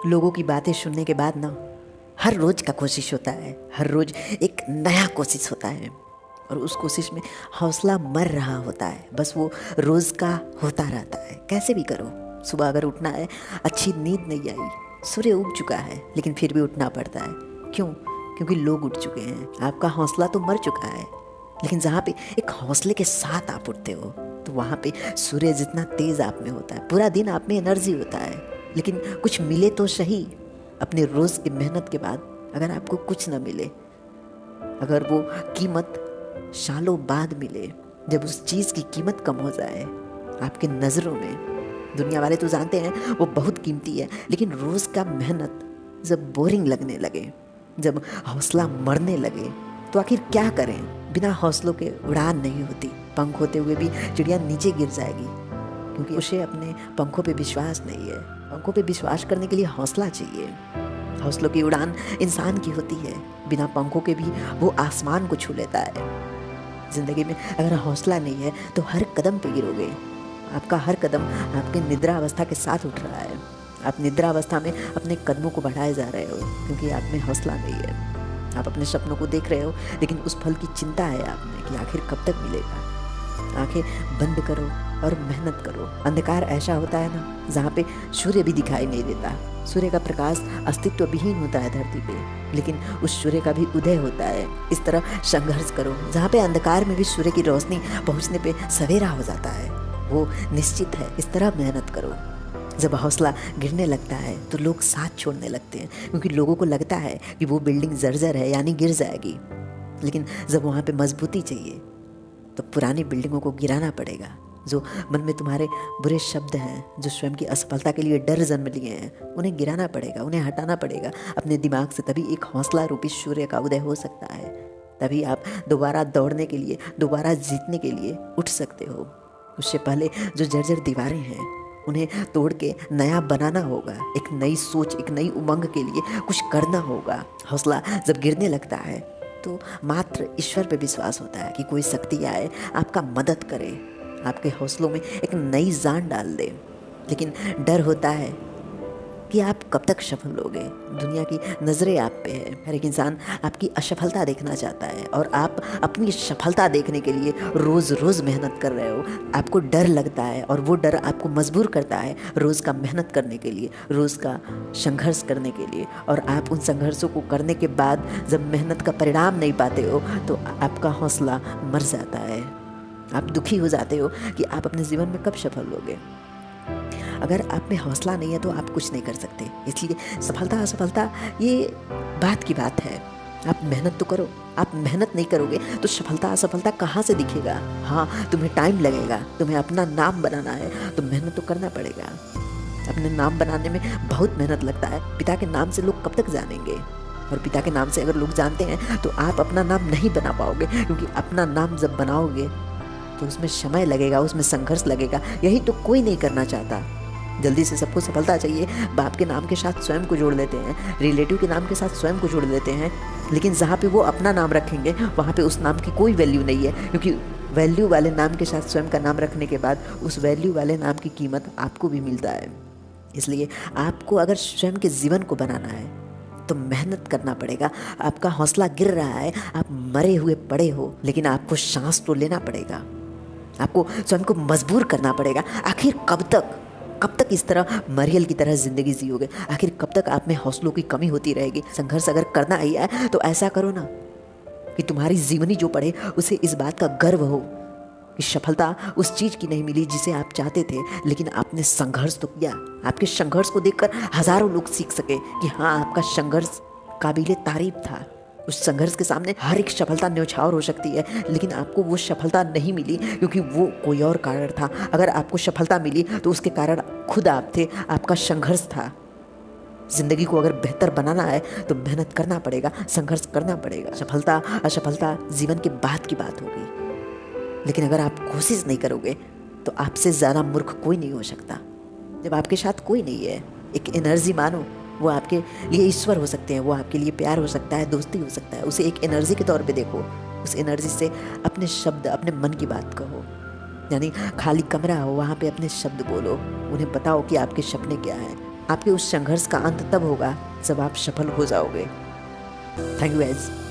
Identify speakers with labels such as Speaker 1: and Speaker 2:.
Speaker 1: लोगों की बातें सुनने के बाद ना हर रोज का कोशिश होता है, हर रोज एक नया कोशिश होता है और उस कोशिश में हौसला मर रहा होता है। बस वो रोज का होता रहता है। कैसे भी करो, सुबह अगर उठना है, अच्छी नींद नहीं आई, सूर्य उग चुका है, लेकिन फिर भी उठना पड़ता है। क्यों? क्योंकि लोग उठ चुके हैं। आपका हौसला तो मर चुका है, लेकिन जहाँ पे एक हौसले के साथ आप उठते हो तो वहाँ पे सूर्य जितना तेज आप में होता है, पूरा दिन आप में एनर्जी होता है। लेकिन कुछ मिले तो सही। अपने रोज की मेहनत के बाद अगर आपको कुछ न मिले, अगर वो कीमत सालों बाद मिले, जब उस चीज़ की कीमत कम हो जाए आपके नज़रों में, दुनिया वाले तो जानते हैं वो बहुत कीमती है, लेकिन रोज़ का मेहनत जब बोरिंग लगने लगे, जब हौसला मरने लगे, तो आखिर क्या करें? बिना हौसलों के उड़ान नहीं होती। पंख होते हुए भी चिड़िया नीचे गिर जाएगी, क्योंकि उसे अपने पंखों पे विश्वास नहीं है। पंखों पे विश्वास करने के लिए हौसला चाहिए। हौसलों की उड़ान इंसान की होती है, बिना पंखों के भी वो आसमान को छू लेता है। जिंदगी में अगर हौसला नहीं है तो हर कदम पे गिरोगे। आपका हर कदम आपके निद्रा अवस्था के साथ उठ रहा है। आप निद्रा अवस्था में अपने कदमों को बढ़ाए जा रहे हो, क्योंकि आप में हौसला नहीं है। आप अपने सपनों को देख रहे हो, लेकिन उस फल की चिंता है आप में कि आखिर कब तक मिलेगा। आंखें बंद करो और मेहनत करो। अंधकार ऐसा होता है ना, जहाँ पे सूर्य भी दिखाई नहीं देता। सूर्य का प्रकाश अस्तित्व विहीन होता है धरती पे, लेकिन उस सूर्य का भी उदय होता है। इस तरह संघर्ष करो, जहाँ पे अंधकार में भी सूर्य की रोशनी पहुँचने पे सवेरा हो जाता है, वो निश्चित है। इस तरह मेहनत करो। जब हौसला गिरने लगता है तो लोग साथ छोड़ने लगते हैं, क्योंकि लोगों को लगता है कि वो बिल्डिंग जर्जर है, यानी गिर जाएगी। लेकिन जब वहाँ पे मजबूती चाहिए तो पुरानी बिल्डिंगों को गिराना पड़ेगा। जो मन में तुम्हारे बुरे शब्द हैं, जो स्वयं की असफलता के लिए डर जन्म लिए हैं, उन्हें गिराना पड़ेगा, उन्हें हटाना पड़ेगा अपने दिमाग से। तभी एक हौसला रूपी सूर्य का उदय हो सकता है। तभी आप दोबारा दौड़ने के लिए, दोबारा जीतने के लिए उठ सकते हो। उससे पहले जो जर्जर दीवारें हैं उन्हें तोड़ के नया बनाना होगा। एक नई सोच, एक नई उमंग के लिए कुछ करना होगा। हौसला जब गिरने लगता है तो मात्र ईश्वर पे विश्वास होता है कि कोई शक्ति आए, आपका मदद करे, आपके हौसलों में एक नई जान डाल दे। लेकिन डर होता है कि आप कब तक सफल होगे। दुनिया की नज़रें आप पे है। हर एक इंसान आपकी असफलता देखना चाहता है और आप अपनी सफलता देखने के लिए रोज़ रोज़ मेहनत कर रहे हो। आपको डर लगता है और वो डर आपको मजबूर करता है रोज़ का मेहनत करने के लिए, रोज़ का संघर्ष करने के लिए। और आप उन संघर्षों को करने के बाद जब मेहनत का परिणाम नहीं पाते हो तो आपका हौसला मर जाता है। आप दुखी हो जाते हो कि आप अपने जीवन में कब सफल होगे। अगर आप में हौसला नहीं है तो आप कुछ नहीं कर सकते। इसलिए सफलता असफलता ये बात की बात है। आप मेहनत तो करो। आप मेहनत नहीं करोगे तो सफलता असफलता कहाँ से दिखेगा। हाँ, तुम्हें टाइम लगेगा, तुम्हें अपना नाम बनाना है तो मेहनत तो करना पड़ेगा। अपने नाम बनाने में बहुत मेहनत लगता है। पिता के नाम से लोग कब तक जानेंगे? और पिता के नाम से अगर लोग जानते हैं तो आप अपना नाम नहीं बना पाओगे, क्योंकि अपना नाम जब बनाओगे तो उसमें समय लगेगा, उसमें संघर्ष लगेगा। यही तो कोई नहीं करना चाहता। जल्दी से सबको सफलता चाहिए। बाप के नाम के साथ स्वयं को जोड़ लेते हैं, रिलेटिव के नाम के साथ स्वयं को जोड़ लेते हैं, लेकिन जहाँ पे वो अपना नाम रखेंगे वहाँ पे उस नाम की कोई वैल्यू नहीं है, क्योंकि वैल्यू वाले नाम के साथ स्वयं का नाम रखने के बाद उस वैल्यू वाले नाम की कीमत आपको भी मिलता है। इसलिए आपको अगर स्वयं के जीवन को बनाना है तो मेहनत करना पड़ेगा। आपका हौसला गिर रहा है, आप मरे हुए पड़े हो, लेकिन आपको सांस तो लेना पड़ेगा। आपको स्वयं को मजबूर करना पड़ेगा। आखिर कब तक इस तरह मरियल की तरह जिंदगी जियोगे? आखिर कब तक आप में हौसलों की कमी होती रहेगी? संघर्ष अगर करना ही है तो ऐसा करो ना कि तुम्हारी जीवनी जो पढ़े उसे इस बात का गर्व हो कि सफलता उस चीज़ की नहीं मिली जिसे आप चाहते थे, लेकिन आपने संघर्ष तो किया। आपके संघर्ष को देखकर हजारों लोग सीख सके कि हाँ, आपका संघर्ष काबिले तारीफ था। उस संघर्ष के सामने हर एक सफलता न्यौछावर हो सकती है, लेकिन आपको वो सफलता नहीं मिली क्योंकि वो कोई और कारण था। अगर आपको सफलता मिली तो उसके कारण खुद आप थे, आपका संघर्ष था। जिंदगी को अगर बेहतर बनाना है तो मेहनत करना पड़ेगा, संघर्ष करना पड़ेगा। सफलता असफलता जीवन के बाद की बात होगी, लेकिन अगर आप कोशिश नहीं करोगे तो आपसे ज़्यादा मूर्ख कोई नहीं हो सकता। जब आपके साथ कोई नहीं है, एक एनर्जी मानो, वो आपके लिए ईश्वर हो सकते हैं, वो आपके लिए प्यार हो सकता है, दोस्ती हो सकता है। उसे एक एनर्जी के तौर पे देखो। उस एनर्जी से अपने शब्द, अपने मन की बात कहो। यानी खाली कमरा हो, वहाँ पे अपने शब्द बोलो, उन्हें बताओ कि आपके सपने क्या हैं। आपके उस संघर्ष का अंत तब होगा जब आप सफल हो जाओगे। Thank you guys.